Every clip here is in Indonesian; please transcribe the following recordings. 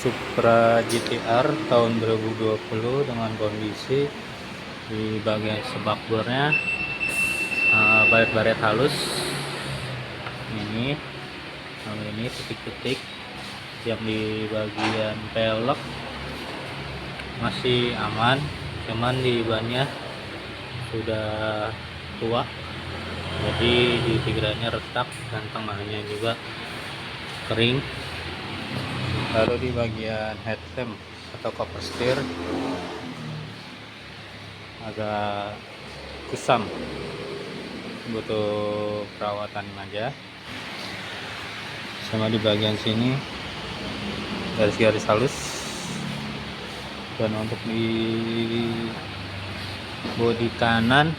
Supra GTR tahun 2020 dengan kondisi di bagian sebakbornya baret-baret halus ini. Lalu ini titik-titik yang di bagian pelek masih aman, cuman di bannya sudah tua, jadi di pinggirannya retak dan tengahnya juga kering. Lalu di bagian headlamp atau cover steer agak kusam, butuh perawatan aja. Sama di bagian sini garis-garis halus, dan untuk di bodi kanan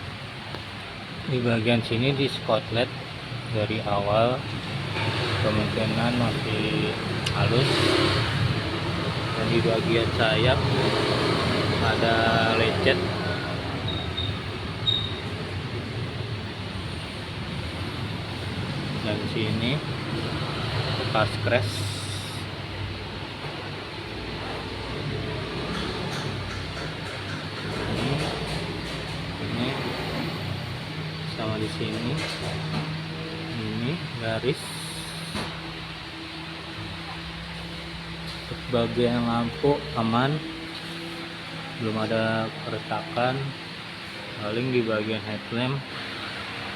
di bagian sini di skotlet dari awal kemungkinan masih halus, dan di bagian sayap ada lecet, dan sini bekas crash. Ini sama di sini ini garis. Untuk bagian lampu aman, belum ada keretakan. Paling di bagian headlamp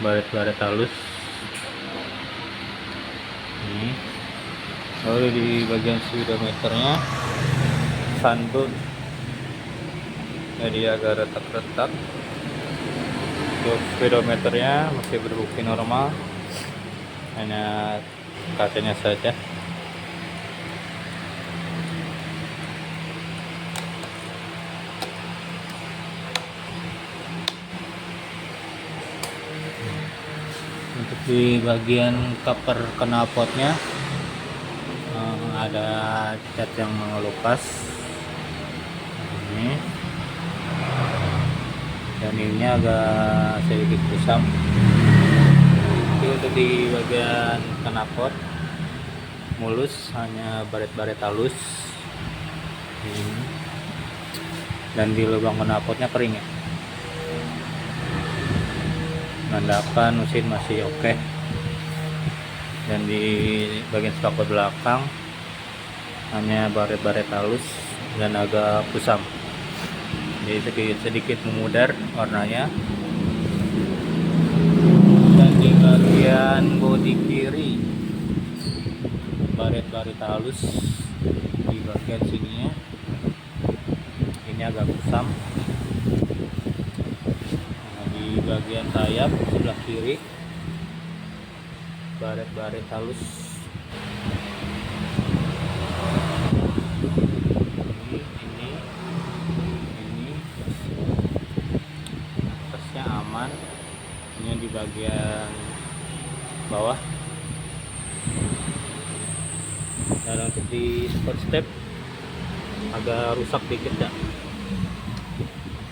baret-baret halus ini. Lalu di bagian speedometernya sunburn, jadi agak retak-retak. Untuk speedometernya masih berfungsi normal, hanya kacanya saja. Untuk di bagian cover knalpotnya ada cat yang mengelupas ini, dan ini agak sedikit kusam. Jadi untuk di bagian knalpot mulus, hanya baret-baret halus ini. Dan di lubang knalpotnya kering ya. Nandakan mesin masih oke. Dan di bagian spakbor belakang hanya baret-baret halus dan agak kusam, jadi sedikit memudar warnanya. Dan di bagian bodi kiri baret-baret halus di bagian sininya, ini agak kusam. Nah, di bagian sayap sebelah kiri baret-baret halus ini atasnya aman. Ini di bagian bawah. Dan untuk di sport step agak rusak dikit ya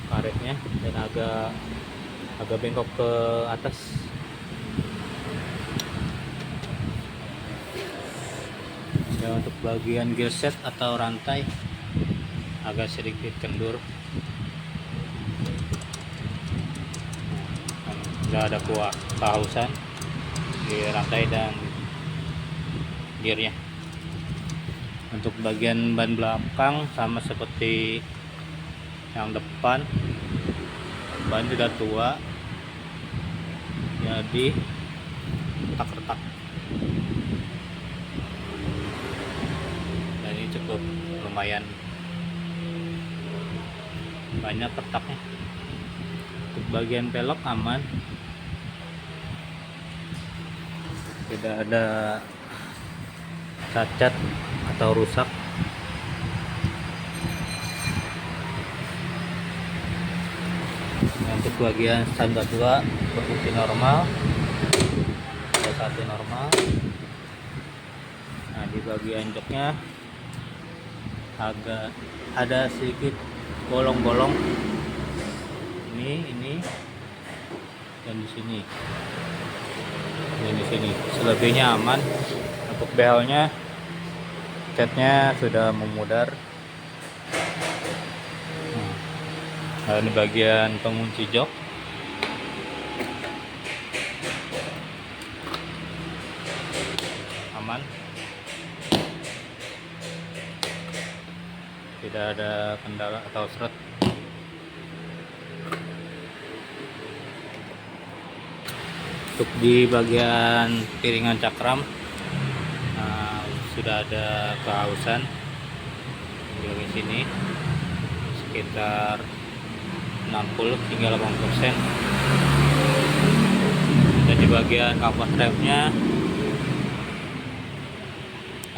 karetnya, dan agak bengkok ke atas. Dan untuk bagian gear set atau rantai agak sedikit kendur. Sudah ada kehausan di rantai dan gearnya. Untuk bagian ban belakang sama seperti yang depan, ban sudah tua, jadi retak-retak. Dan ini cukup lumayan banyak retaknya. Untuk bagian pelek aman, tidak ada cacat atau rusak. Untuk bagian standar 2 berfungsi normal, satu normal. Nah, di bagian joknya agak ada sedikit bolong-bolong ini dan di sini dan di sini. Selebihnya aman. Untuk behelnya catnya sudah memudar. Nah, ini bagian pengunci jok. Aman, tidak ada kendala atau seret. Untuk di bagian piringan cakram, sudah ada kehausan di bagian sini sekitar 60 hingga 80%. Dan di bagian kapas remnya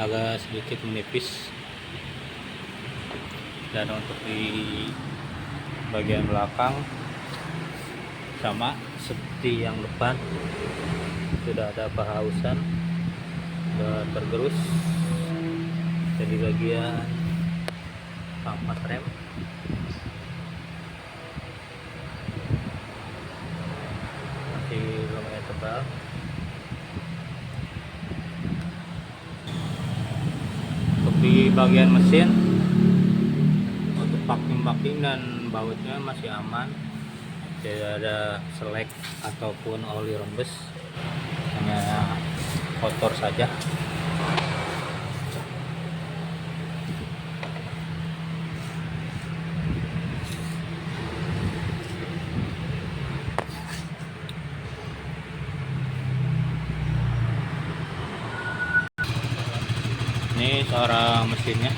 agak sedikit menipis. Dan untuk di bagian belakang sama seperti yang depan, sudah ada kehausan, sudah tergerus. Jadi bagian kampas rem masih lumayan tebal. Untuk di bagian mesin, untuk packing dan bautnya masih aman, tidak ada selek ataupun oli rembes, hanya kotor saja. Ini suara mesinnya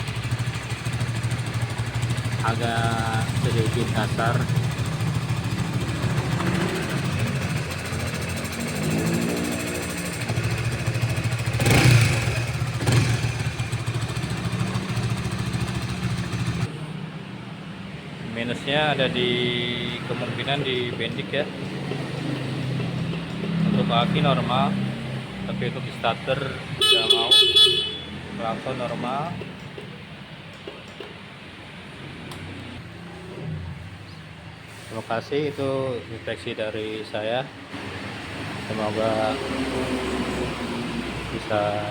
agak sedikit kasar. Minusnya ada di kemungkinan di bendik ya. Untuk aki normal, tapi untuk starter tidak mau. Klakson normal. Terima kasih, itu inspeksi dari saya. Semoga bisa